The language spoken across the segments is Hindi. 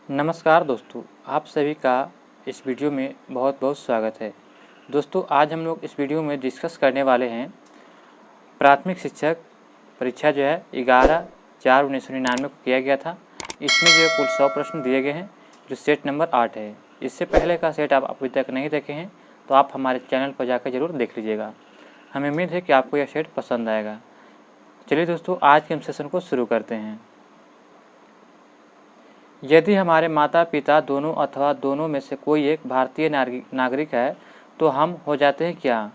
नमस्कार दोस्तों, आप सभी का इस वीडियो में बहुत बहुत स्वागत है। दोस्तों, आज हम लोग इस वीडियो में डिस्कस करने वाले हैं प्राथमिक शिक्षक परीक्षा जो है 11/4/1999 को किया गया था। इसमें जो है कुल 100 प्रश्न दिए गए हैं, जो सेट नंबर 8 है। इससे पहले का सेट आप अभी तक नहीं देखे हैं तो आप हमारे चैनल पर जाकर ज़रूर देख लीजिएगा। हमें उम्मीद है कि आपको यह सेट पसंद आएगा। चलिए दोस्तों, आज के हम सेशन को शुरू करते हैं। यदि हमारे माता पिता दोनों अथवा दोनों में से कोई एक भारतीय नागरिक है तो हम हो जाते हैं क्या?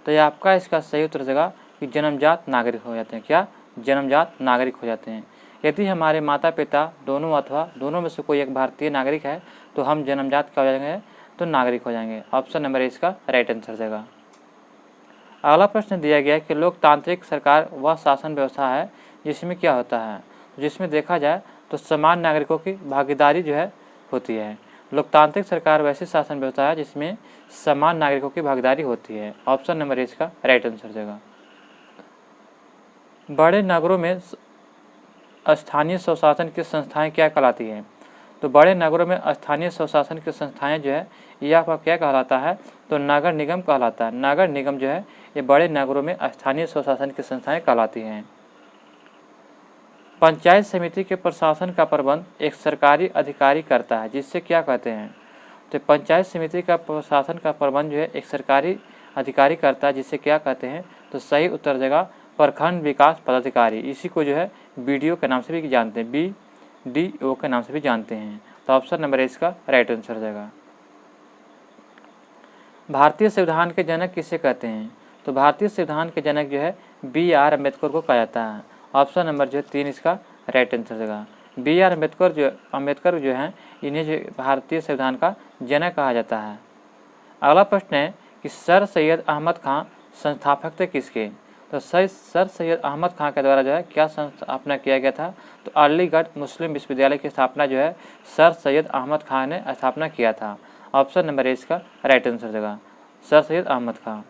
तो ये आपका इसका सही उत्तर देगा कि जन्मजात नागरिक हो जाते हैं। क्या? जन्मजात नागरिक हो जाते हैं। यदि हमारे माता पिता दोनों अथवा दोनों में से कोई एक भारतीय नागरिक है तो हम जन्मजात क्या हो जाएंगे? तो नागरिक हो जाएंगे। ऑप्शन नंबर इसका राइट आंसर देगा। अगला प्रश्न दिया गया है कि लोकतांत्रिक सरकार वह शासन व्यवस्था है जिसमें क्या होता है? जिसमें देखा जाए तो समान नागरिकों की भागीदारी जो है होती है। लोकतांत्रिक सरकार वैसी शासन व्यवस्था है जिसमें समान नागरिकों की भागीदारी होती है। ऑप्शन नंबर इसका राइट आंसर देगा। बड़े नगरों में स्थानीय स्वशासन की संस्थाएं क्या कहलाती हैं? तो बड़े नगरों में स्थानीय स्वशासन की संस्थाएं जो है यह आपका क्या कहलाता है? तो नगर निगम कहलाता है। नगर निगम जो है ये बड़े नगरों में स्थानीय स्वशासन की संस्थाएं कहलाती हैं। पंचायत समिति के प्रशासन का प्रबंध एक सरकारी अधिकारी करता है, जिससे क्या कहते हैं? तो पंचायत समिति का प्रशासन का प्रबंध जो है एक सरकारी अधिकारी करता है, जिससे क्या कहते हैं? तो सही उत्तर देगा प्रखंड विकास पदाधिकारी। इसी को जो है BDO के नाम से भी जानते हैं, BDO के नाम से भी जानते हैं। तो ऑप्शन नंबर इसका राइट आंसर देगा। भारतीय संविधान के जनक किसे कहते हैं? तो भारतीय संविधान के जनक जो है BR अम्बेडकर को कहा जाता है। ऑप्शन नंबर जो है 3 इसका राइट आंसर देगा। BR अम्बेडकर जो हैं इन्हें जो भारतीय संविधान का जनक कहा जाता है। अगला प्रश्न है कि सर सैयद अहमद खां संस्थापक थे किसके? तो सर सैयद अहमद खां के द्वारा जो है क्या स्थापना किया गया था? तो अलीगढ़ मुस्लिम विश्वविद्यालय की स्थापना जो है सर सैयद अहमद खां ने स्थापना किया था। ऑप्शन नंबर इसका राइट आंसर देगा, सर सैयद अहमद खां।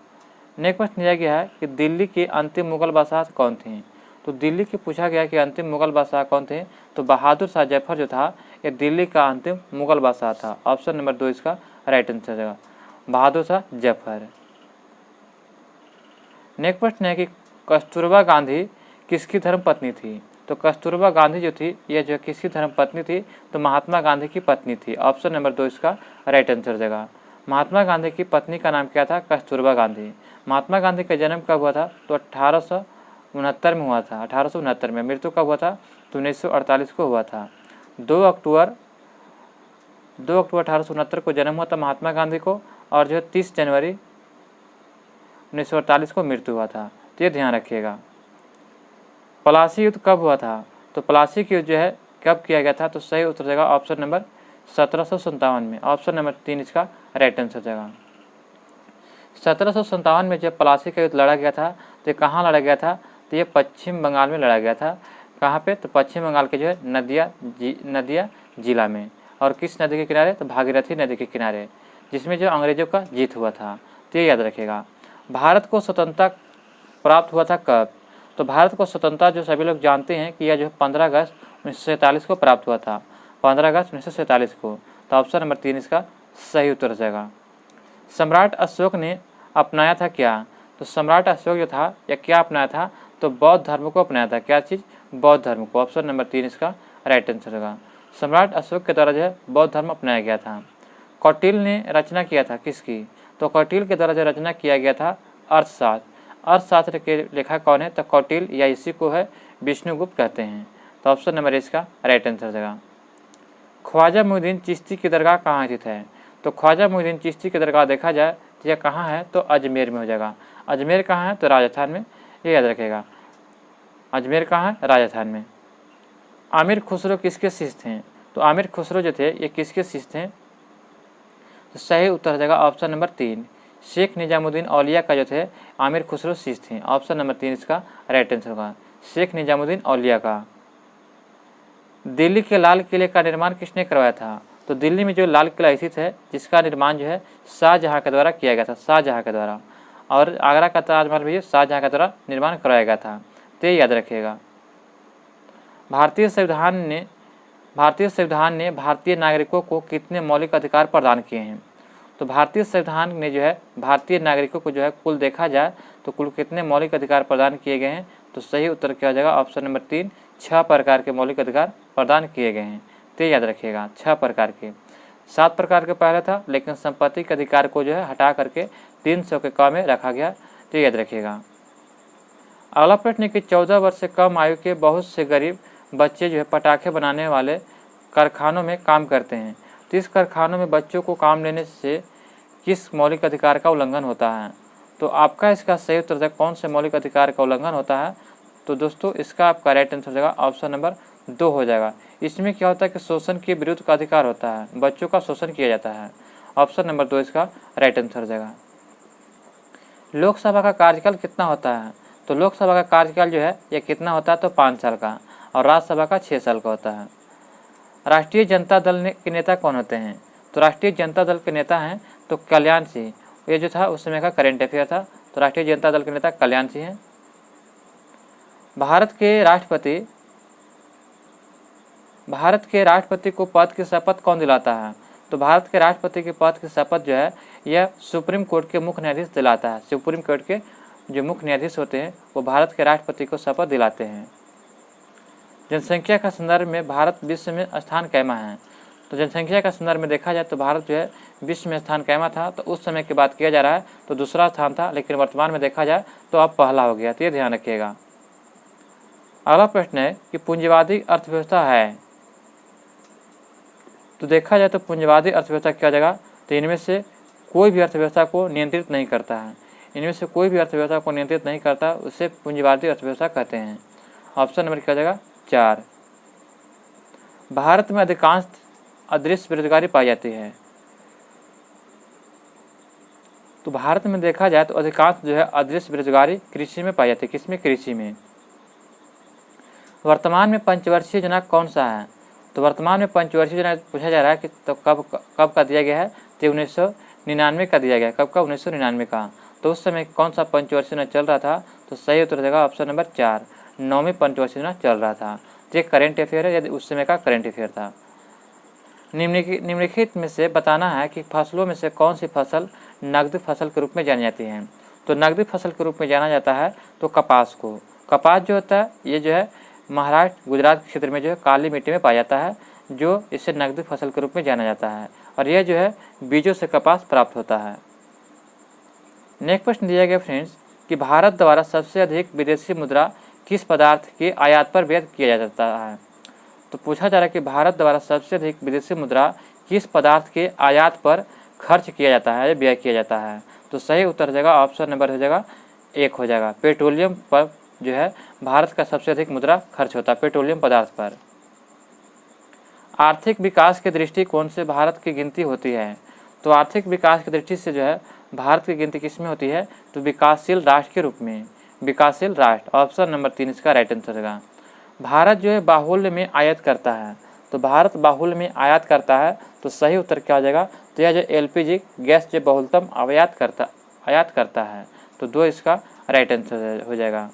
नेक्स्ट प्रश्न दिया गया है कि दिल्ली के अंतिम मुगल बादशाह कौन थे? तो दिल्ली के पूछा गया कि अंतिम मुगल बादशाह कौन थे? तो बहादुर शाह जफर जो था ये दिल्ली का अंतिम मुगल बादशाह था। ऑप्शन नंबर 2 इसका राइट आंसर देगा, बहादुर शाह जफर। नेक्स्ट प्रश्न है कि कस्तूरबा गांधी किसकी धर्म पत्नी थी? तो कस्तूरबा गांधी जो थी यह जो किसकी धर्म पत्नी थी? तो महात्मा गांधी की पत्नी थी। ऑप्शन नंबर 2 इसका राइट आंसर देगा। महात्मा गांधी की पत्नी का नाम क्या था? कस्तूरबा गांधी। महात्मा गांधी का जन्म कब हुआ था? तो 1869 में हुआ था। 1869 में। मृत्यु कब हुआ था? तो 1948 को हुआ था। 2 अक्टूबर 1869 को जन्म हुआ था महात्मा गांधी को, और जो 30 जनवरी 1948 को मृत्यु हुआ था। तो ये ध्यान रखिएगा। पलासी युद्ध कब हुआ था? तो पलासी की युद्ध जो है कब किया गया था? तो सही उत्तर देगा ऑप्शन नंबर 1757 में। ऑप्शन नंबर 3 इसका राइट आंसर देगा। 1757 में जब पलासी का युद्ध लड़ा गया था तो ये कहाँ लड़ा गया था? तो ये पश्चिम बंगाल में लड़ा गया था। कहाँ पे? तो पश्चिम बंगाल के जो है नदिया जिला में। और किस नदी के किनारे? तो भागीरथी नदी के किनारे, जिसमें जो अंग्रेजों का जीत हुआ था। तो ये याद रखेगा। भारत को स्वतंत्रता प्राप्त हुआ था कब? तो भारत को स्वतंत्रता जो सभी लोग जानते हैं कि यह जो 15 अगस्त 1947 को प्राप्त हुआ था। 15 अगस्त 1947 को। तो ऑप्शन नंबर 3 इसका सही उत्तर जाएगा। सम्राट अशोक ने अपनाया था क्या? तो सम्राट अशोक जो था यह क्या अपनाया था? तो बौद्ध धर्म को अपनाया था। क्या चीज़? बौद्ध धर्म को। ऑप्शन नंबर 3 इसका राइट आंसर होगा। सम्राट अशोक के द्वारा जो है बौद्ध धर्म अपनाया गया था। कौटिल्य ने रचना किया था किसकी? तो कौटिल्य के द्वारा जो रचना किया गया था अर्थशास्त्र। अर्थशास्त्र के लेखक कौन है? तो कौटिल्य, या इसी को है विष्णुगुप्त कहते हैं। तो ऑप्शन नंबर इसका राइट आंसर देगा। ख्वाजा मुइनुद्दीन चिश्ती की दरगाह कहाँ स्थित है? तो ख्वाजा मुइनुद्दीन चिश्ती की दरगाह देखा जाए तो यह कहाँ है? तो अजमेर में हो जाएगा। अजमेर कहाँ है? तो राजस्थान में। ये याद रखेगा, अजमेर कहाँ है? राजस्थान में। आमिर खुसरो किसके शिष्य थे? तो आमिर खुसरो जो थे ये किसके शिष्य थे? तो सही उत्तर हो जाएगा ऑप्शन नंबर 3, शेख निजामुद्दीन औलिया का जो थे आमिर खुसरो शिष्य थे। ऑप्शन नंबर 3 इसका राइट आंसर होगा, शेख निजामुद्दीन औलिया का। दिल्ली के लाल किले का निर्माण किसने करवाया था? तो दिल्ली में जो लाल किला स्थित है जिसका निर्माण जो है शाहजहाँ के द्वारा किया गया था, शाहजहाँ के द्वारा। और आगरा का ताजमहल भी शाहजहाँ के द्वारा निर्माण करवाया गया था। तो ये याद रखिएगा। भारतीय संविधान भारतीय संविधान ने भारतीय नागरिकों को कितने मौलिक अधिकार प्रदान किए हैं? तो भारतीय संविधान ने जो है भारतीय नागरिकों को जो है कुल देखा जाए तो कुल कितने मौलिक अधिकार प्रदान किए गए हैं? तो सही उत्तर क्या हो जाएगा? ऑप्शन नंबर 3, 6 प्रकार के मौलिक अधिकार प्रदान किए गए हैं। तो याद रखिएगा 6 प्रकार के। 7 प्रकार के पहले था, लेकिन संपत्ति के अधिकार को जो है हटा करके 300 के क में रखा गया। तो याद रखिएगा। अगला प्रश्न है कि 14 वर्ष से कम आयु के बहुत से गरीब बच्चे जो है पटाखे बनाने वाले कारखानों में काम करते हैं। तो इस कारखानों में बच्चों को काम लेने से किस मौलिक अधिकार का उल्लंघन होता है? तो आपका इसका सही उत्तर है कौन से मौलिक अधिकार का उल्लंघन होता है? तो दोस्तों इसका आपका राइट आंसर हो जाएगा ऑप्शन नंबर 2 हो जाएगा। इसमें क्या होता है कि शोषण के विरुद्ध का अधिकार होता है, बच्चों का शोषण किया जाता है। ऑप्शन नंबर 2 इसका राइट आंसर हो जाएगा। लोकसभा का कार्यकाल कितना होता है? तो लोकसभा का कार्यकाल जो है ये कितना होता है? तो 5 साल का, और राज्यसभा का 6 साल का होता है। राष्ट्रीय जनता दल के नेता कौन होते हैं? तो राष्ट्रीय जनता दल के नेता हैं तो कल्याण सिंह। ये जो था उस समय का करेंट अफेयर था। तो राष्ट्रीय जनता दल के नेता कल्याण सिंह हैं। भारत के राष्ट्रपति को पद की शपथ कौन दिलाता है? तो भारत के राष्ट्रपति के पद की शपथ जो है यह सुप्रीम कोर्ट के मुख्य न्यायाधीश दिलाता है। सुप्रीम कोर्ट के जो मुख्य न्यायाधीश होते हैं वो भारत के राष्ट्रपति को शपथ दिलाते हैं। जनसंख्या का संदर्भ में भारत विश्व में स्थान कैमा है? तो जनसंख्या का संदर्भ में देखा जाए तो भारत जो है विश्व में स्थान कैमा था। तो उस समय की बात किया जा रहा है तो दूसरा स्थान था, लेकिन वर्तमान में देखा जाए तो अब पहला हो गया। तो ये ध्यान रखिएगा। अगला प्रश्न है कि पूंजीवादी अर्थव्यवस्था है। तो देखा जाए तो पूंजीवादी अर्थव्यवस्था क्या हो जाएगा? तो इनमें से कोई भी अर्थव्यवस्था को नियंत्रित नहीं करता है। इनमें से कोई भी अर्थव्यवस्था को नियंत्रित नहीं करता, उसे पूंजीवादी अर्थव्यवस्था कहते हैं। ऑप्शन नंबर क्या हो जाएगा? 4। भारत में अधिकांश अदृश्य बेरोजगारी पाई जाती है। तो भारत में देखा जाए तो अधिकांश जो है अदृश्य बेरोजगारी कृषि में पाई जाती है। किसमें? कृषि में। वर्तमान में पंचवर्षीय योजना कौन सा है? तो वर्तमान में पंचवर्षीय योजना पूछा जा रहा है कि तो कब का दिया गया है? तो 1999 का दिया गया। कब का? 1999 का। तो उस समय कौन सा पंचवर्षीय योजना चल रहा था? तो सही उत्तर देगा ऑप्शन नंबर 4, 9वीं पंचवर्षीय योजना चल रहा था। तो ये करेंट अफेयर है, यदि उस समय का करेंट अफेयर था। निम्नलिखित में से बताना है कि फसलों में से कौन सी फसल नकदी फसल के रूप में जानी जाती है? तो नकदी फसल के रूप में जाना जाता है तो कपास को। कपास जो होता है ये जो है महाराष्ट्र गुजरात के क्षेत्र में जो है काली मिट्टी में पाया जाता है, जो इसे नकदी फसल के रूप में जाना जाता है, और यह जो है बीजों से कपास प्राप्त होता है। नेक्स्ट प्रश्न दिया गया फ्रेंड्स कि भारत द्वारा सबसे अधिक विदेशी मुद्रा किस पदार्थ के आयात पर व्यय किया जाता है? तो पूछा जा रहा है कि भारत द्वारा सबसे अधिक विदेशी मुद्रा किस पदार्थ के आयात पर खर्च किया जाता है, व्यय किया जाता है? तो सही उत्तर हो जाएगा ऑप्शन नंबर हो जाएगा 1 हो जाएगा। पेट्रोलियम पर जो है भारत का सबसे अधिक मुद्रा खर्च होता है, पेट्रोलियम पदार्थ पर। आर्थिक विकास के दृष्टिकोण से भारत की गिनती होती है। तो आर्थिक विकास की दृष्टि से जो है भारत की गिनती किस में होती है? तो विकासशील राष्ट्र के रूप में, विकासशील राष्ट्र। ऑप्शन नंबर 3 इसका राइट आंसर होगा। भारत जो है बाहुल्य में आयात करता है। तो भारत बाहुल्य में आयात करता है, तो सही उत्तर क्या हो जाएगा? तो यह जो एलपीजी गैस जो बहुलतम आयात करता है, तो 2 इसका राइट आंसर हो जाएगा।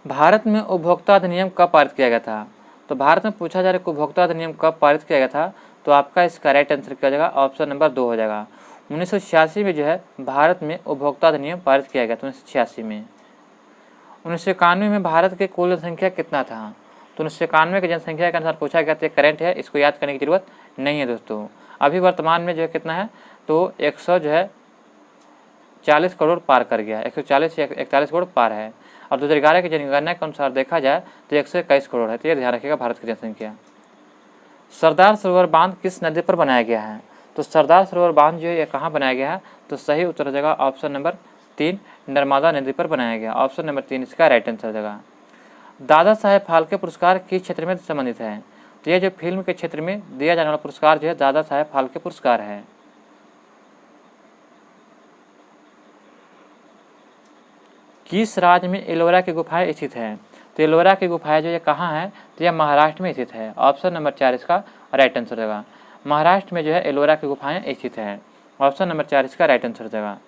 भारत में उपभोक्ता अधिनियम कब पारित किया गया था? तो भारत में पूछा जा रहा है कि उपभोक्ता अधिनियम कब पारित किया गया था? तो आपका इसका राइट आंसर क्या हो जाएगा? ऑप्शन नंबर 2 हो जाएगा। 1986 में जो है भारत में उपभोक्ता अधिनियम पारित किया गया था। 1986 में। 1991 में भारत की कुल जनसंख्या कितना था? तो 1991 की जनसंख्या के अनुसार पूछा गया था। करेंट है, इसको याद करने की जरूरत नहीं है दोस्तों। अभी वर्तमान में जो है कितना है? तो 140 करोड़ पार कर गया। 140 या 41 करोड़ पार है, और 2011 की जनगणना के अनुसार देखा जाए तो 121 करोड़ है। तो ये ध्यान रखिएगा भारत की जनसंख्या। सरदार सरोवर बांध किस नदी पर बनाया गया है? तो सरदार सरोवर बांध जो है ये कहाँ बनाया गया है? तो सही उत्तर हो जाएगा ऑप्शन नंबर 3, नर्मदा नदी पर बनाया गया। ऑप्शन नंबर 3 इसका राइट आंसर हो जाएगा। दादा साहेब फाल्के पुरस्कार किस क्षेत्र में संबंधित है? तो ये जो फिल्म के क्षेत्र में दिया जाने वाला पुरस्कार जो है दादा साहेब फाल्के पुरस्कार है। किस राज्य में एलोरा की गुफाएं स्थित हैं? तो एलोरा की गुफाएं जो ये कहाँ है? तो यह महाराष्ट्र में स्थित है। ऑप्शन नंबर 4 इसका राइट आंसर होगा। महाराष्ट्र में जो है एलोरा की गुफाएं स्थित है। ऑप्शन नंबर 4 इसका राइट आंसर होगा।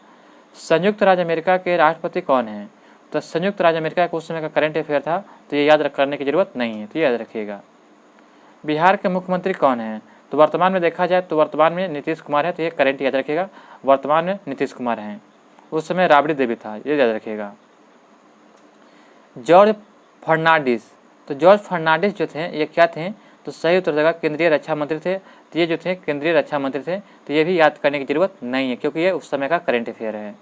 संयुक्त राज्य अमेरिका के राष्ट्रपति कौन है? तो संयुक्त राज्य अमेरिका का उस समय का करंट अफेयर था, तो ये याद करने की जरूरत नहीं है, तो याद रखिएगा। बिहार के मुख्यमंत्री कौन हैं? तो वर्तमान में देखा जाए तो वर्तमान में नीतीश कुमार है, तो ये करेंट याद रखिएगा, वर्तमान में नीतीश कुमार हैं। उस समय राबड़ी देवी था, ये याद रखिएगा। जॉर्ज फर्नांडिस, तो जॉर्ज फर्नांडिस जो थे ये क्या थे? तो सही उत्तर देगा केंद्रीय रक्षा मंत्री थे। तो ये जो थे केंद्रीय रक्षा मंत्री थे, तो ये भी याद करने की जरूरत नहीं है क्योंकि ये उस समय का करेंट अफेयर है।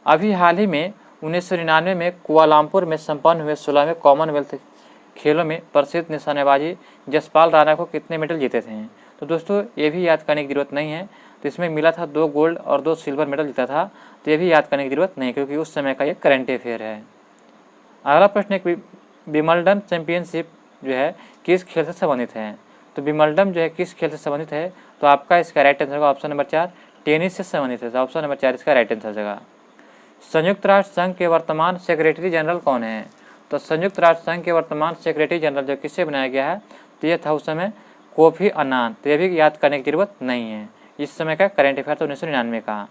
अभी हाल ही में 1999 में कुआलालंपुर में संपन्न हुए 16वें कॉमनवेल्थ खेलों में प्रसिद्ध निशानेबाजी जसपाल राणा को कितने मेडल जीते थे? तो दोस्तों ये भी याद करने की जरूरत नहीं है। तो इसमें मिला था 2 गोल्ड और 2 सिल्वर मेडल जीता था, तो ये भी याद करने की जरूरत नहीं क्योंकि उस समय का ये करंट अफेयर है। अगला प्रश्न एक विंबलडन चैंपियनशिप जो है किस खेल से संबंधित है? तो विंबलडन जो है किस खेल से संबंधित है? तो आपका इसका राइट आंसर होगा ऑप्शन नंबर 4 टेनिस से संबंधित है। तो ऑप्शन नंबर 4 इसका राइट आंसर होगा। संयुक्त राष्ट्र संघ के वर्तमान सेक्रेटरी जनरल कौन है? तो संयुक्त राष्ट्र संघ के वर्तमान सेक्रेटरी जनरल जो किससे बनाया गया है? तो ये था उस समय कोफी अन्नान। तो ये भी याद करने की जरूरत नहीं है, इस समय का करेंट अफेयर था 1999 का।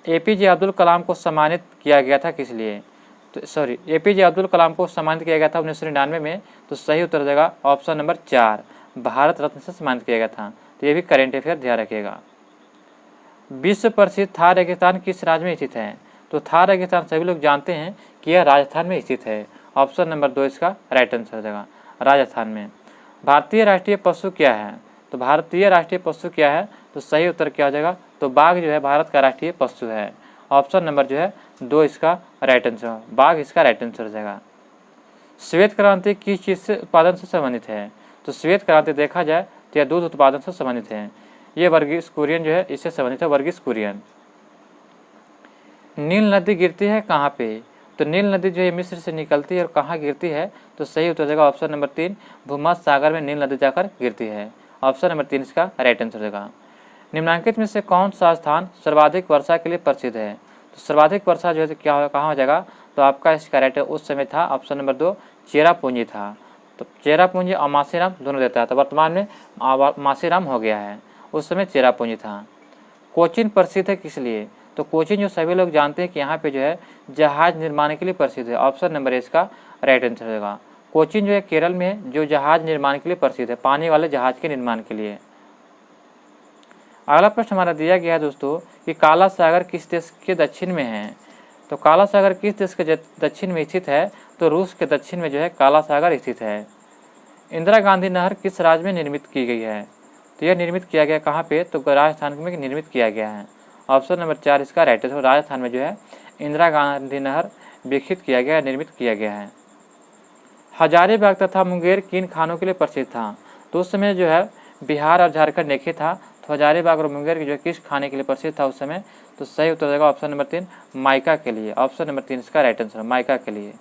APJ अब्दुल कलाम को सम्मानित किया गया था किस लिए? तो सॉरी, APJ अब्दुल कलाम को सम्मानित किया गया था 1999 में। तो सही उत्तर देगा ऑप्शन नंबर 4 भारत रत्न से सम्मानित किया गया था। तो ये भी करेंट अफेयर ध्यान रखिएगा। विश्व प्रसिद्ध थार रेगिस्तान किस राज्य में स्थित है? तो थार रेगिस्तान सभी लोग जानते हैं कि यह राजस्थान में स्थित है। ऑप्शन नंबर 2 इसका राइट आंसर हो जाएगा, राजस्थान में। भारतीय राष्ट्रीय पशु क्या है? तो भारतीय राष्ट्रीय पशु क्या है? तो सही उत्तर क्या हो जाएगा? तो बाघ जो है भारत का राष्ट्रीय पशु है। ऑप्शन नंबर जो है 2 इसका राइट आंसर, बाघ इसका राइट आंसर हो जाएगा। श्वेत क्रांति किस चीज़ से उत्पादन से संबंधित है? तो श्वेत क्रांति देखा जाए तो यह दूध उत्पादन से संबंधित है। ये वर्गीस कुरियन जो है इससे संबंधित है, वर्गीस कुरियन। नील नदी गिरती है कहाँ पे? तो नील नदी जो है मिस्र से निकलती है और कहाँ गिरती है? तो सही उत्तर देगा ऑप्शन नंबर 3 भूमध्य सागर में नील नदी जाकर गिरती है। ऑप्शन नंबर 3 इसका राइट आंसर देगा। निम्नलिखित में से कौन सा स्थान सर्वाधिक वर्षा के लिए प्रसिद्ध है? तो सर्वाधिक वर्षा जो है क्या कहाँ हो जाएगा? तो आपका इसका राइट उस समय था ऑप्शन नंबर 2 चेरापूंजी था। तो चेरापूंजी और मासेराम दोनों देता है, तो वर्तमान में मासेराम हो गया है, उस समय चेरापूंजी था। कोचीन प्रसिद्ध है किस लिए? तो कोचीन जो सभी लोग जानते हैं कि यहाँ पे जो है जहाज निर्माण के लिए प्रसिद्ध है। ऑप्शन नंबर इसका राइट आंसर होगा। कोचीन जो है केरल में है, जो जहाज निर्माण के लिए प्रसिद्ध है, पानी वाले जहाज के निर्माण के लिए। अगला प्रश्न हमारा दिया गया है दोस्तों कि काला सागर किस देश के दक्षिण में है? तो काला सागर किस देश के दक्षिण में स्थित है? तो रूस के दक्षिण में जो है काला सागर स्थित है। इंदिरा गांधी नहर किस राज्य में निर्मित की गई है? तो यह निर्मित किया गया कहाँ पे? तो राजस्थान में निर्मित किया गया है। ऑप्शन नंबर 4 इसका राइट आंसर, राजस्थान में जो है इंदिरा गांधी नहर विकसित किया गया, निर्मित किया गया है। हजारीबाग तथा मुंगेर किन खानों के लिए प्रसिद्ध था? तो उस समय जो है बिहार और झारखंड एक ही था, तो हजारीबाग और मुंगेर जो है किस खाने के लिए प्रसिद्ध था उस समय? तो सही उत्तर देगा ऑप्शन नंबर 3 माइका के लिए। ऑप्शन नंबर 3 इसका राइट आंसर, माइका के लिए।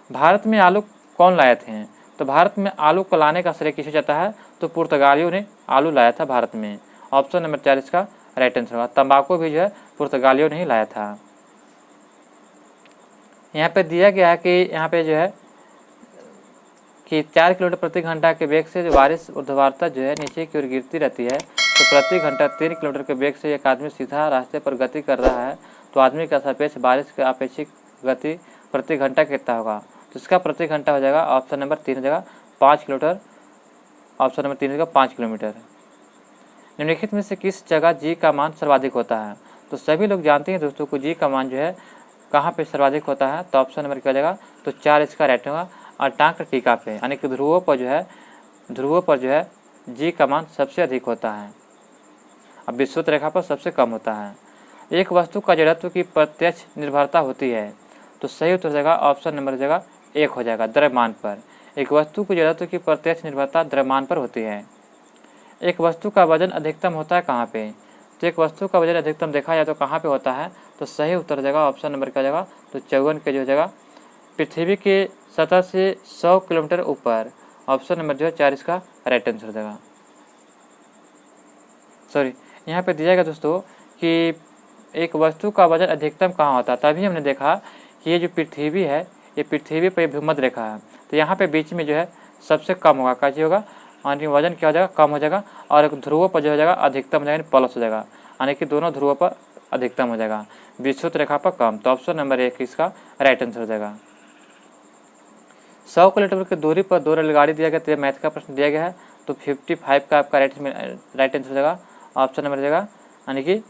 भारत में आलू कौन लाए थे? तो भारत में आलू को लाने का श्रेय किसे जाता है? तो पुर्तगालियों ने आलू लाया था भारत में। ऑप्शन नंबर 4 इसका राइट आंसर होगा। तंबाकू भी जो है पुर्तगालियों ने ही लाया था। यहाँ पे दिया गया है कि यहाँ पे जो है कि 4 किलोमीटर प्रति घंटा के वेग से जो बारिश ऊर्ध्वाधर जो है नीचे की ओर गिरती रहती है, तो प्रति घंटा 3 किलोमीटर के वेग से एक आदमी सीधा रास्ते पर गति कर रहा है, तो आदमी का सापेक्ष बारिश का अपेक्षित गति प्रति घंटा कितना होगा? तो इसका प्रति घंटा हो जाएगा ऑप्शन नंबर 3 हो जाएगा 5 किलोमीटर। ऑप्शन नंबर 3 होगा 5 किलोमीटर। निम्नलिखित में से किस जगह जी का मान सर्वाधिक होता है? तो सभी लोग जानते हैं दोस्तों को जी का मान जो है कहाँ पे सर्वाधिक होता है? तो ऑप्शन नंबर क्या हो जाएगा? तो 4 इसका राइट होगा, अंटार्कटिका पे, यानी कि ध्रुवों पर जो है जी का मान सबसे अधिक होता है, अब विषुवत रेखा पर सबसे कम होता है। एक वस्तु का जड़त्व की प्रत्यक्ष निर्भरता होती है, तो सही उत्तर हो जाएगा ऑप्शन नंबर हो जाएगा 1 हो जाएगा, द्रव्यमान पर। एक वस्तु की जड़त्व की प्रत्यक्ष निर्भरता द्रव्यमान पर होती है। एक वस्तु का वजन अधिकतम होता है कहाँ पे? तो एक वस्तु का वजन अधिकतम देखा जाए तो कहाँ पे होता है? तो सही उत्तर हो जाएगा ऑप्शन नंबर क्या हो जाएगा? तो 54 के जो हो जाएगा पृथ्वी के सतह से 100 किलोमीटर ऊपर। ऑप्शन नंबर जो है 4 इसका राइट आंसर हो जाएगा। सॉरी, यहाँ पे दिया गया दोस्तों कि एक वस्तु का वजन अधिकतम कहाँ होता है, तभी हमने देखा कि ये जो पृथ्वी है ये पृथ्वी पर भूमध्य रेखा है, तो यहाँ पे बीच में जो है सबसे कम होगा, क्या होगा? यानी वजन क्या हो जाएगा? कम हो जाएगा, और एक ध्रुवों पर जो हो जाएगा अधिकतम हो जाएगा, प्लस हो जाएगा, यानी कि दोनों ध्रुवों पर अधिकतम हो जाएगा, विषुवत रेखा पर कम। तो ऑप्शन नंबर 1 इसका राइट आंसर हो जाएगा। 100 किलोमीटर की दूरी पर 2 रेलगाड़ी दिया गया, तो ये मैथ का प्रश्न दिया गया है। तो 55 का आपका राइट आंसर हो जाएगा ऑप्शन नंबर हो जाएगा, यानी कि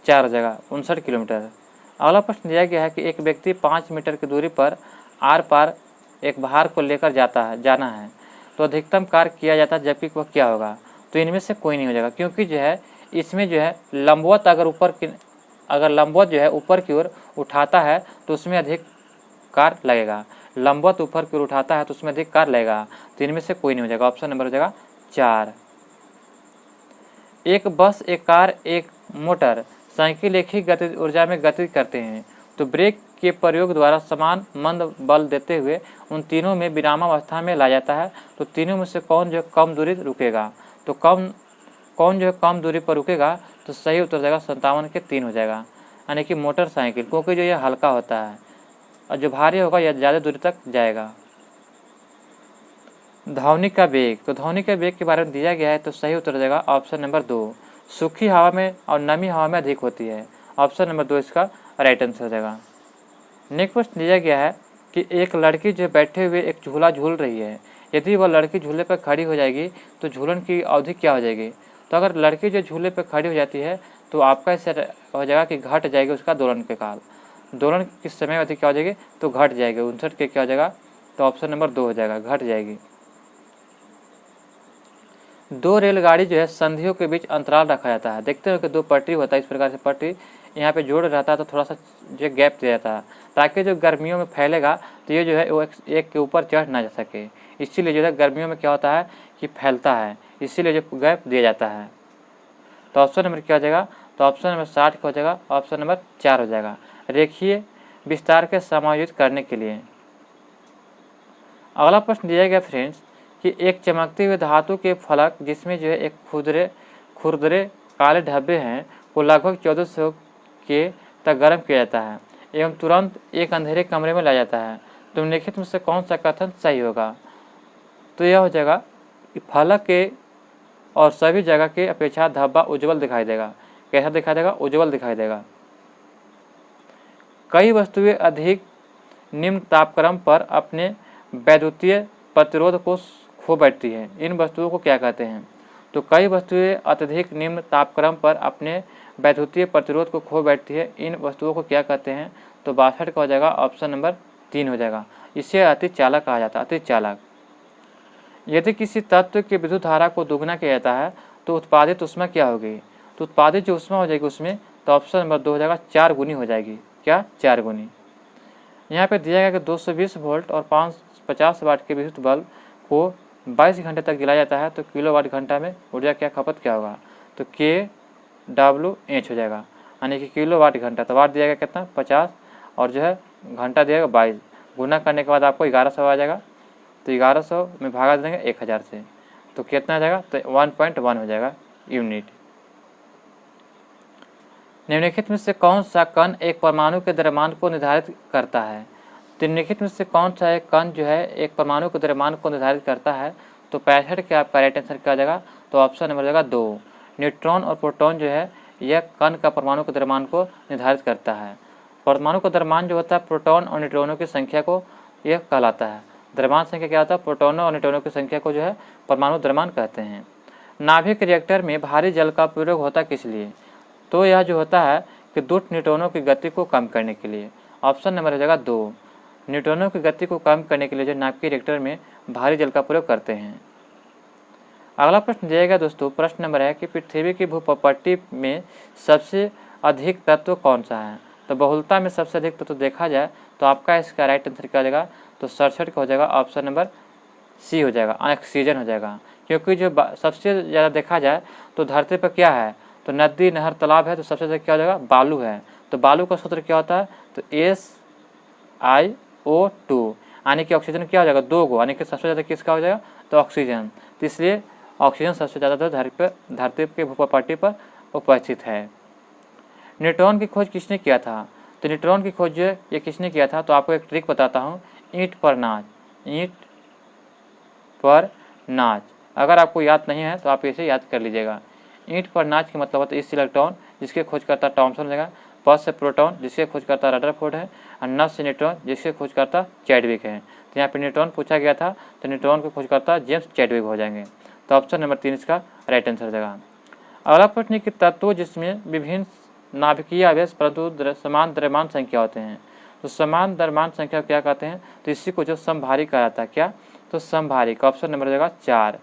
4 हो जाएगा 59 किलोमीटर। अगला प्रश्न दिया गया है कि एक व्यक्ति 5 मीटर की दूरी पर आर पार एक भार को लेकर जाना है, तो अधिकतम कार्य किया जाता है, जबकि वह क्या होगा? तो इनमें से कोई नहीं हो जाएगा, क्योंकि जो है इसमें जो है लंबवत अगर लंबवत जो है ऊपर की ओर उठाता है तो उसमें अधिक कार्य लगेगा। लंबवत ऊपर की ओर उठाता है तो उसमें अधिक कार्य लगेगा। तो इनमें से कोई नहीं हो जाएगा, ऑप्शन नंबर हो जाएगा 4। एक बस, एक कार, एक मोटर साइकिल एक ही गति ऊर्जा में गति करते हैं, तो ब्रेक के प्रयोग द्वारा समान मंद बल देते हुए उन तीनों में विरामावस्था में लाया जाता है। तो तीनों में से कौन जो कम दूरी रुकेगा? तो कौन जो है कम दूरी पर रुकेगा? तो सही उत्तर हो जाएगा 57 के 3 हो जाएगा, यानी कि मोटरसाइकिल, क्योंकि जो ये हल्का होता है और जो भारी होगा यह ज़्यादा दूरी तक जाएगा। ध्वनि का वेग, तो ध्वनि के वेग के बारे में दिया गया है, तो सही उत्तर हो जाएगा ऑप्शन नंबर 2। सूखी हवा में और नमी हवा में अधिक होती है, ऑप्शन नंबर 2 इसका राइट आंसर हो जाएगा। नेक्स्ट क्वेश्चन दिया गया है कि एक लड़की जो बैठे हुए एक झूला झूल रही है, यदि वह लड़की झूले पर खड़ी हो जाएगी तो झूलन की अवधि क्या हो जाएगी? तो अगर लड़की जो झूले पर खड़ी हो जाती है तो आपका इससे हो जाएगा कि घट जाएगी उसका दोलन के काल। दोलन किस समय अवधि क्या हो जाएगी? तो घट जाएगी, 59 के क्या हो जाएगा? तो ऑप्शन नंबर 2 हो जाएगा, घट जाएगी। 2 रेलगाड़ी जो है संधियों के बीच अंतराल रखा जाता है। देखते हो कि 2 पटरी होता है, इस प्रकार से पटरी यहाँ पे जोड़ रहता है, तो थोड़ा सा जो गैप दिया जाता है ताकि जो गर्मियों में फैलेगा तो ये जो है वो एक के ऊपर चढ़ ना जा सके। इसीलिए जो है गर्मियों में क्या होता है कि फैलता है, इसीलिए जो गैप दिया जाता है। तो ऑप्शन नंबर क्या हो जाएगा? तो ऑप्शन नंबर 60 का हो जाएगा, ऑप्शन नंबर 4 हो जाएगा, रेखीय विस्तार के समायोजित करने के लिए। अगला प्रश्न दिया गया फ्रेंड्स कि एक चमकते हुए धातु के फलक जिसमें जो है एक खुरदरे काले धब्बे हैं को लगभग 1400 के तक गर्म किया जाता है एवं तुरंत एक अंधेरे कमरे में लाया जाता है, तो निम्नलिखित में से कौन सा कथन सही होगा? तो यह हो जाएगा कि फलक के और सभी जगह के अपेक्षा धब्बा उज्ज्वल दिखाई देगा। कैसा दिखाई देगा? उज्ज्वल दिखाई देगा। कई वस्तुएं अधिक निम्न तापक्रम पर अपने वैद्युतीय प्रतिरोध को खो बैठती है, इन वस्तुओं को क्या कहते हैं? तो कई वस्तुएं अत्यधिक निम्न तापक्रम पर अपने वैद्युतीय प्रतिरोध को खो बैठती है, इन वस्तुओं को क्या कहते हैं? तो 62 का हो जाएगा, ऑप्शन नंबर 3 हो जाएगा। इसे अति चालक कहा जाता है, अति चालक। यदि किसी तत्व की विद्युत धारा को दोगुना किया जाता है तो उत्पादित ऊष्मा क्या होगी? तो उत्पादित जो ऊष्मा हो जाएगी उसमें, तो ऑप्शन नंबर 2 हो जाएगा, 4 गुनी हो जाएगी। क्या? 4 गुनी। यहाँ पे दिया गया कि 220 वोल्ट और 550 वाट के विद्युत बल्ब को 22 घंटे तक जलाया जाता है, तो किलोवाट घंटा में ऊर्जा क्या खपत क्या होगा? तो kWh हो जाएगा, यानी कि किलोवाट घंटा। तो वाट दिया गया कितना? 50 और जो है घंटा दिया गया 22, गुना करने के बाद आपको 1100 आ जाएगा। तो 1100 में भागा देंगे 1000 से, तो कितना आ जाएगा? तो 1.1 हो जाएगा यूनिट। निम्नलिखित में से कौन सा कण एक परमाणु के द्रव्यमान को निर्धारित करता है? तो निम्नलिखित में से कौन सा एक कण जो है एक परमाणु के द्रव्यमान को निर्धारित करता है? तो 65 के आपका राइट आंसर क्या हो जाएगा? तो ऑप्शन नंबर हो जाएगा 2। न्यूट्रॉन और प्रोटॉन जो है यह कण का परमाणु के द्रव्यमान को निर्धारित करता है। परमाणु का द्रव्यमान जो होता है प्रोटॉन और न्यूट्रॉनों की संख्या को यह कहलाता है। द्रव्यमान संख्या क्या होता है? प्रोटॉनों और न्यूट्रॉनों की संख्या को जो है परमाणु द्रव्यमान कहते हैं। नाभिक रिएक्टर में भारी जल का प्रयोग होता किस लिए? तो यह जो होता है कि 2 न्यूट्रॉनों की गति को कम करने के लिए। ऑप्शन नंबर हो जाएगा 2, न्यूट्रॉनों की गति को कम करने के लिए जो नाभिक रिएक्टर में भारी जल का प्रयोग करते हैं। अगला प्रश्न दिया गया दोस्तों, प्रश्न नंबर है कि पृथ्वी की भूपट्टी में सबसे अधिक तत्व कौन सा है? तो बहुलता में सबसे अधिक तत्व देखा जाए तो आपका इसका राइट आंसर क्या हो जाएगा? तो 67 का हो जाएगा, ऑप्शन नंबर सी हो जाएगा, ऑक्सीजन हो जाएगा। क्योंकि जो सबसे ज़्यादा देखा जाए तो धरती पर क्या है? तो नदी, नहर, तालाब है, तो सबसे ज़्यादा क्या हो जाएगा? बालू है। तो बालू का सूत्र क्या होता है? तो SiO2, यानी कि ऑक्सीजन क्या हो जाएगा? 2 गो, यानी कि सबसे ज़्यादा किसका हो जाएगा? तो ऑक्सीजन। तो इसलिए ऑक्सीजन सबसे ज़्यादा धरती के भूपट्टी पर उपस्थित है। न्यूट्रॉन की खोज किसने किया था? तो न्यूट्रॉन की खोज ये किसने किया था? तो आपको एक ट्रिक बताता हूँ, ईंट पर नाच। अगर आपको याद नहीं है तो आप इसे याद कर लीजिएगा। ईंट पर नाच के मतलब होता है इस इलेक्ट्रॉन, जिसके खोज करता टॉमसन हो जाएगा। पद से प्रोटॉन, जिसके खोज करता रदरफोर्ड है। और न से न्यूट्रॉन जिसके खोजकर्ता चैडविक है। तो यहाँ पे न्यूट्रॉन पूछा गया था, तो न्यूट्रॉन के खोजकर्ता जेम्स चैडविक हो जाएंगे। तो ऑप्शन नंबर 3 इसका राइट आंसर हो जाएगा। अगला प्रश्न कि तत्व जिसमें विभिन्न नाभिकीय आवेश परंतु समान द्रव्यमान संख्या होते हैं। तो समान द्रव्यमान संख्या क्या कहते हैं, तो इसी को जो समभारी कहा जाता है। क्या, तो समभारी का ऑप्शन नंबर हो जाएगा 4।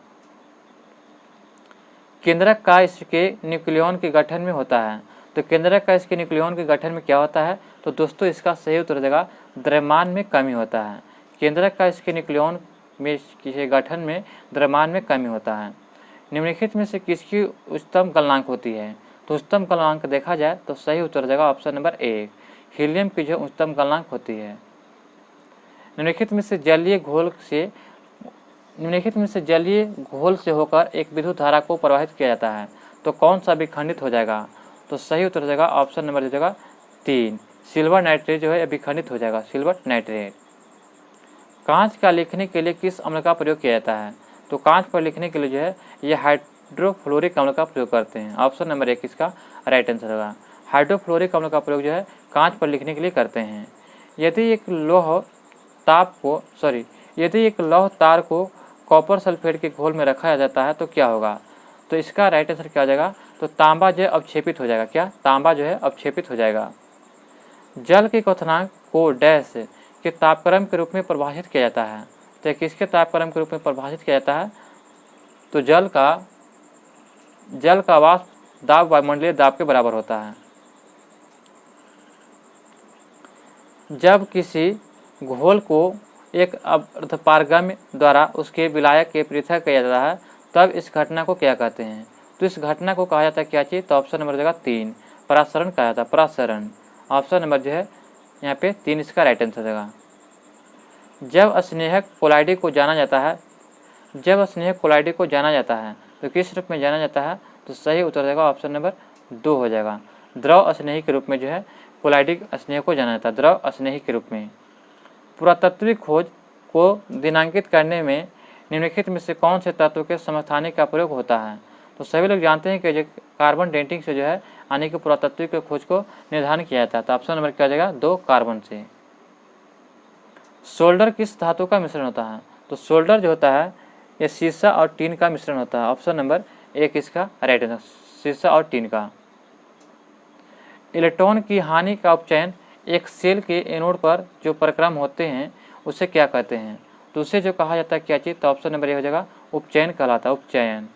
केंद्रक का इसके न्यूक्लियन के गठन में होता है। तो केंद्रक का इसके न्यूक्लियन के गठन में क्या होता है, तो दोस्तों इसका सही उत्तर हो जाएगा द्रव्यमान में कमी होता है। केंद्रक का इसके न्यूक्लियन में किसी गठन में द्रव्यमान में कमी होता है। निम्नलिखित में से किसकी उच्चतम गलनांक होती है, तो उच्चतम गलनांक देखा जाए तो सही उत्तर हो जाएगा ऑप्शन नंबर 1, हीलियम की जो उच्चतम गलनांक होती है। निम्नलिखित में से जलीय घोल से होकर एक विद्युत धारा को प्रवाहित किया जाता है, तो कौन सा विखंडित हो जाएगा, तो सही उत्तर हो जाएगा ऑप्शन नंबर हो जाएगा 3, सिल्वर नाइट्रेट जो है विखंडित हो जाएगा, सिल्वर नाइट्रेट। कांच का लिखने के लिए किस अम्ल का प्रयोग किया जाता है, तो कांच पर लिखने के लिए जो है ये हाइड्रोफ्लोरिक अम्ल का प्रयोग करते हैं। ऑप्शन नंबर 1 इसका राइट आंसर होगा। हाइड्रोफ्लोरिक अम्ल का प्रयोग जो है कांच पर लिखने के लिए करते हैं। यदि एक लौह तार को कॉपर सल्फेट के घोल में रखा जाता है तो क्या होगा, तो इसका राइट आंसर क्या हो जाएगा, तो तांबा जो है अवक्षेपित हो जाएगा। क्या, तांबा जो है अवक्षेपित हो जाएगा। जल के क्वथनांक को डैश के तापक्रम के रूप में परिभाषित किया जाता है, तो किसके तापक्रम के रूप में परिभाषित किया जाता है, तो जल का वाष्प दाब वायुमंडलीय दाब के बराबर होता है। जब किसी घोल को एक अर्धपारगम्य द्वारा उसके विलायक के पृथक किया जाता है तब इस घटना को क्या कहते हैं, तो इस घटना को कहा जाता है क्या चीज़, तो ऑप्शन नंबर हो जाएगा 3, परासरण कहा जाता है, परासरण। ऑप्शन नंबर जो है यहाँ पे 3 इसका राइट आंसर हो जाएगा। जब स्नेहक कोलाइडी को जाना जाता है तो किस रूप में जाना जाता है, तो सही उत्तर हो जाएगा ऑप्शन नंबर 2 हो जाएगा, द्रव स्नेही के रूप में जो है कोलाइडिक स्नेह को जाना जाता है, द्रव स्नेही के रूप में। पुरातत्विक खोज को दिनांकित करने में निम्नलिखित में से कौन से तत्व के समस्थानिक का प्रयोग होता है, तो सभी लोग जानते हैं कि जो कार्बन डेटिंग से जो है यानी कि पुरातत्विक खोज को निर्धारण किया जाता है। तो ऑप्शन नंबर क्या हो जाएगा 2, कार्बन से। सोल्डर किस धातु का मिश्रण होता है, तो सोल्डर जो होता है ये सीसा और टीन का मिश्रण होता है। ऑप्शन नंबर 1 इसका राइट आंसर, सीसा और टीन का। इलेक्ट्रॉन की हानि का उपचयन एक सेल के एनोड पर जो परिक्रम होते हैं उसे क्या कहते हैं, तो उसे जो कहा जाता है क्या चीज़, तो ऑप्शन नंबर 1 हो जाएगा उपचयन कहलाता है, उपचयन।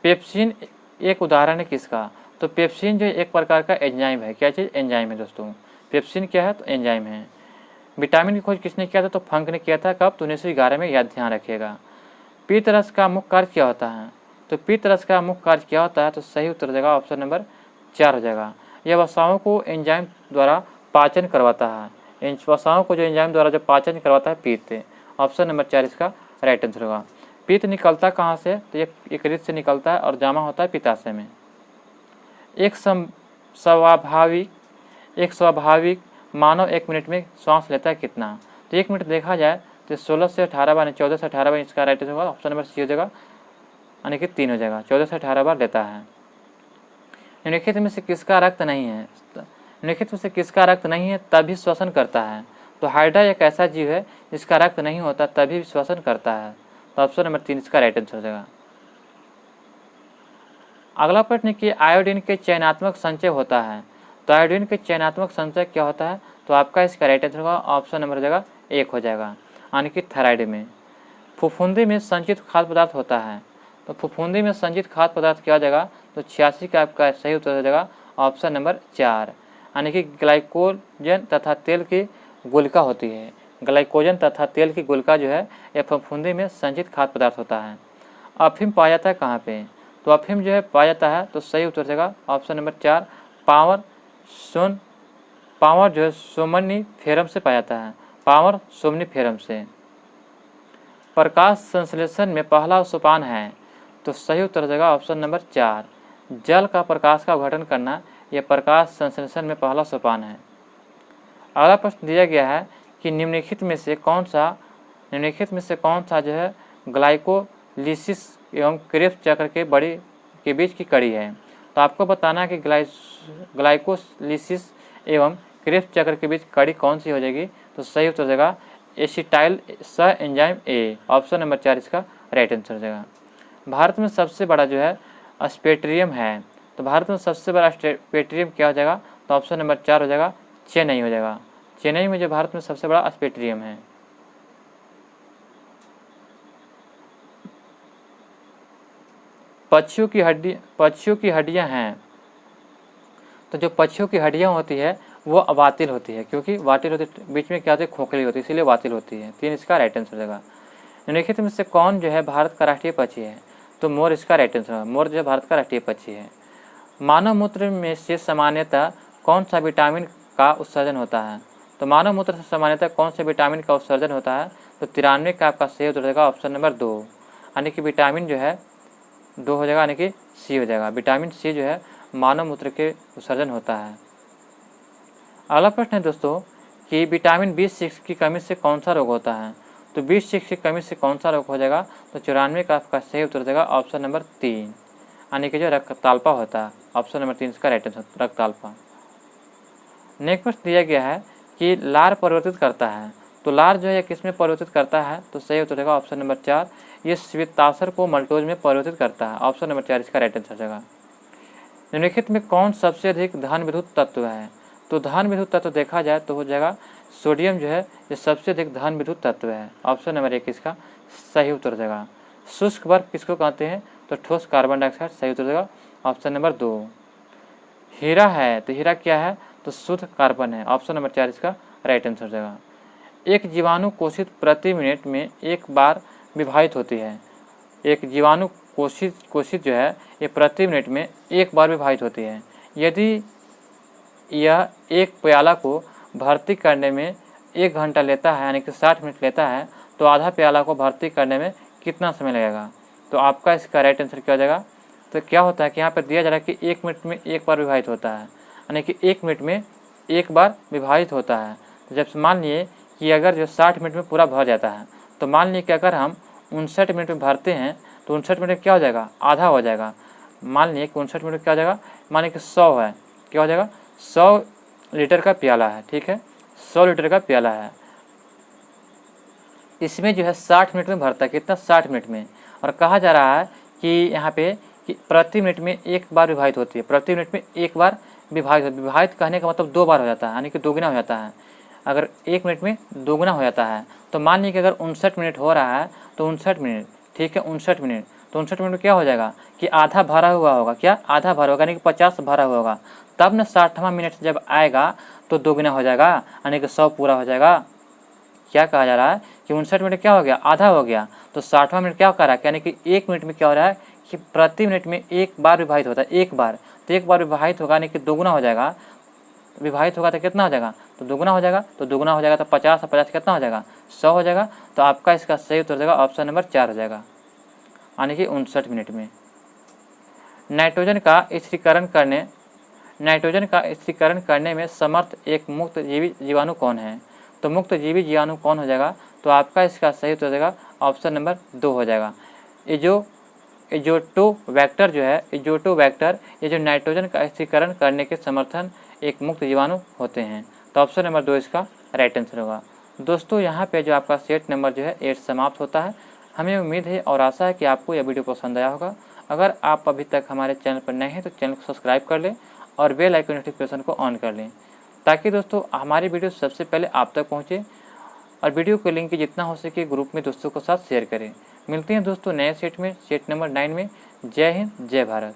पेप्सिन एक उदाहरण है किसका, तो पेप्सिन जो एक प्रकार का एंजाइम है। क्या चीज़, एंजाइम है दोस्तों। पेप्सिन क्या है, तो एंजाइम है। विटामिन की खोज किसने किया था, तो फंक ने किया था। कब, तो 1911 में, याद ध्यान रखिएगा। पीतरस का मुख्य कार्य क्या होता है, तो पीतरस का मुख्य कार्य क्या होता है, तो सही उत्तर हो जाएगा ऑप्शन नंबर 4 हो जाएगा। यह वसाओं को एंजाइम द्वारा पाचन करवाता है। इन वसाओं को जो एंजाइम द्वारा जो पाचन करवाता है पीत। ऑप्शन नंबर 4 इसका राइट आंसर होगा। पीत निकलता कहाँ से, तो ये यकृत से निकलता है और जमा होता है पित्ताशय में। एक स्वाभाविक मानव 1 मिनट में श्वास लेता है कितना, तो 1 मिनट देखा जाए तो 16 से 18 बार, 14 से 18 बार इसका राइट आंसर होगा। ऑप्शन नंबर सी हो जाएगा, यानी कि 3 हो जाएगा, 14 से 18 बार लेता है। निम्नलिखित में से किसका रक्त नहीं है तभी श्वसन करता है, तो हाइड्रा एक ऐसा जीव है जिसका रक्त नहीं होता तभी श्वसन करता है। तो ऑप्शन नंबर 3 इसका राइट आंसर हो जाएगा। अगला प्रश्न कि आयोडीन के चयनात्मक संचय होता है, तो आयोडीन के चयनात्मक संचय क्या होता है, तो आपका इसका राइट आंसर होगा ऑप्शन नंबर हो जाएगा 1 हो जाएगा, यानी कि थायराइड में। फुफुंदी में संचित खाद्य पदार्थ होता है, तो फुफुंदी में संचित खाद्य पदार्थ क्या हो जाएगा, तो 86 का आपका सही उत्तर हो जाएगा ऑप्शन नंबर 4, यानी कि ग्लाइकोजन तथा तेल की गुलिका होती है। ग्लाइकोजन तथा तेल की गुलिका जो है यह फुफुंदी में संचित खाद्य पदार्थ होता है। अफीम पाया जाता है कहाँ पे, तो अफीम जो है पाया जाता है, तो सही उत्तर हो जाएगा ऑप्शन नंबर 4, पावर जो है सोमनीफेरम से पाया जाता है, पावर सोमनीफेरम से। प्रकाश संश्लेषण में पहला सोपान है, तो सही उत्तर हो जाएगा ऑप्शन नंबर 4, जल का प्रकाश का उद्घाटन करना, यह प्रकाश संश्लेषण में पहला सोपान है। अगला प्रश्न दिया गया है कि निम्नलिखित में से कौन सा जो है ग्लाइकोलिसिस एवं क्रेब्स चक्र के बीच की कड़ी है, तो आपको बताना है कि ग्लाइकोलिसिस एवं क्रेब्स चक्र के बीच कड़ी कौन सी हो जाएगी? तो सही उत्तर हो जाएगा एसिटाइल सह एंजाइम ए, ऑप्शन नंबर 4 इसका राइट आंसर हो जाएगा। भारत में सबसे बड़ा जो है स्पेक्ट्रियम है, तो भारत में सबसे बड़ा स्पेक्ट्रियम क्या हो जाएगा? तो ऑप्शन नंबर 4 हो जाएगा चेन्नई हो जाएगा। चेन्नई में जो भारत में सबसे बड़ा स्पेक्ट्रियम है। पक्षियों की हड्डियां हैं, तो जो पक्षियों की हड्डियां होती है वो अवातिल होती है, क्योंकि वातिल होती बीच में क्या होती है? खोखली होती है, इसीलिए वातिल होती है। 3 इसका राइट आंसर हो जाएगा। निम्नलिखित में से कौन जो है भारत का राष्ट्रीय पक्षी है? तो मोर इसका राइट आंसर है। मोर जो है भारत का राष्ट्रीय पक्षी है। मानव मूत्र में से सामान्यतः कौन सा विटामिन का उत्सर्जन होता है? तो मानव मूत्र से सामान्यतः कौन से विटामिन का उत्सर्जन होता है? तो 93 का आपका सही उत्तर हो जाएगा ऑप्शन नंबर 2, यानी कि विटामिन जो है 2 हो जाएगा, यानी कि सी हो जाएगा। विटामिन सी जो है मानव मूत्र के उत्सर्जन होता है। अगला प्रश्न है दोस्तों कि विटामिन B6 की कमी से कौन सा रोग होता है? तो B6 की कमी से कौन सा रोग हो जाएगा? तो 94 का आपका सही उत्तर हो जाएगा ऑप्शन नंबर 3, यानी कि जो रक्तताल्पा होता है। ऑप्शन नंबर 3 इसका राइट आंसर रक्तताल्पा। नेक्स्ट प्रश्न दिया गया है कि लार परिवर्तित करता है, तो लार जो है किस में परिवर्तित करता है? तो सही उत्तर होगा ऑप्शन नंबर 4, ये श्वेताशर को मल्टोज में परिवर्तित करता है। ऑप्शन नंबर 4 इसका राइट आंसर होगा। निम्नलिखित में कौन सबसे अधिक धन विद्युत तत्व है? तो धन विद्युत तत्व देखा जाए तो हो जाएगा सोडियम जो है ये सबसे अधिक धन विद्युत तत्व है। ऑप्शन नंबर 1 इसका सही उत्तर हो जाएगा। शुष्क बर्फ किसको कहते हैं? तो ठोस कार्बन डाइऑक्साइड, सही उत्तर हो जाएगा ऑप्शन नंबर 2। हीरा है, तो हीरा क्या है? तो शुद्ध कार्बन है। ऑप्शन नंबर 4 इसका राइट आंसर हो जाएगा। एक जीवाणु कोशित प्रति मिनट में एक बार विभाजित होती है। एक जीवाणु कोशित जो है ये प्रति मिनट में एक बार विभाजित होती है। यदि यह एक प्याला को भर्ती करने में 1 घंटा लेता है, यानी कि 60 मिनट लेता है, तो आधा प्याला को भर्ती करने में कितना समय लगेगा? तो आपका इसका राइट आंसर क्या हो जाएगा? तो क्या होता है कि यहाँ पर दिया जा रहा है कि 1 मिनट में एक बार विभाजित होता है, यानी कि 1 मिनट में एक बार विभाजित होता है। तो जब मान लिए कि अगर जो 60 मिनट में पूरा भर जाता है, तो मान लिए कि अगर हम 59 मिनट में भरते हैं तो 59 मिनट में क्या हो जाएगा? आधा हो जाएगा। मान लिए कि 59 मिनट में क्या हो जाएगा? मान लीजिए कि 100 है, क्या हो जाएगा? 100 लीटर का प्याला है, ठीक है, 100 लीटर का प्याला है। इसमें जो है 60 मिनट में भरता है, कितना? 60 मिनट में। और कहा जा रहा है कि यहाँ पे कि प्रति मिनट में एक बार विभाजित होती है, प्रति मिनट में एक बार विभाजित कहने का मतलब 2 बार हो जाता है, यानी कि दोगुना हो जाता है। अगर 1 मिनट में दोगुना हो जाता है, तो मान लीजिए कि अगर 59 मिनट हो रहा है तो 59 मिनट, ठीक है, 59 मिनट, तो 59 मिनट में क्या हो जाएगा कि आधा भरा हुआ होगा, क्या? आधा भरा होगा, यानी कि 50 भरा हुआ होगा। तब न 60वां मिनट जब आएगा तो दोगुना हो जाएगा, यानी कि 100 पूरा हो जाएगा। क्या कहा जा रहा है कि 59 मिनट क्या हो गया? आधा हो गया। तो 60वां मिनट क्या कर रहा है, यानी कि 1 मिनट में क्या हो रहा है कि प्रति मिनट में एक बार विभाजित होता है, एक बार। तो एक बार विभाजित होगा, यानी कि दोगुना हो जाएगा। विभाजित होगा तो कितना हो जाएगा? तो दोगुना हो जाएगा। तो दोगुना हो जाएगा तो 50 और 50 कितना हो जाएगा? 100 हो जाएगा। तो आपका इसका सही उत्तर हो जाएगा ऑप्शन नंबर 4 हो जाएगा, यानी कि 59 मिनट में। नाइट्रोजन का स्थिरीकरण करने में समर्थ एक मुक्त जीवी जीवाणु कौन है? तो मुक्त जीवी जीवाणु कौन हो जाएगा? तो आपका इसका सही उत्तर हो जाएगा ऑप्शन नंबर 2 हो जाएगा। एजोटोबैक्टर जो है, एजोटोबैक्टर ये जो नाइट्रोजन का स्थिरीकरण करने के समर्थन एक मुक्त जीवाणु होते हैं। तो ऑप्शन नंबर 2 इसका राइट आंसर होगा। दोस्तों यहाँ पे जो आपका सेट नंबर जो है 8 समाप्त होता है। हमें उम्मीद है और आशा है कि आपको यह वीडियो पसंद आया होगा। अगर आप अभी तक हमारे चैनल पर नए हैं तो चैनल को सब्सक्राइब कर लें और बेल आइकन नोटिफिकेशन को ऑन कर लें, ताकि दोस्तों हमारी वीडियो सबसे पहले आप तक पहुँचे। और वीडियो को लिंक जितना हो सके ग्रुप में दोस्तों के साथ शेयर करें। मिलते हैं दोस्तों नए सेट में, सेट नंबर 9 में। जय हिंद, जय भारत।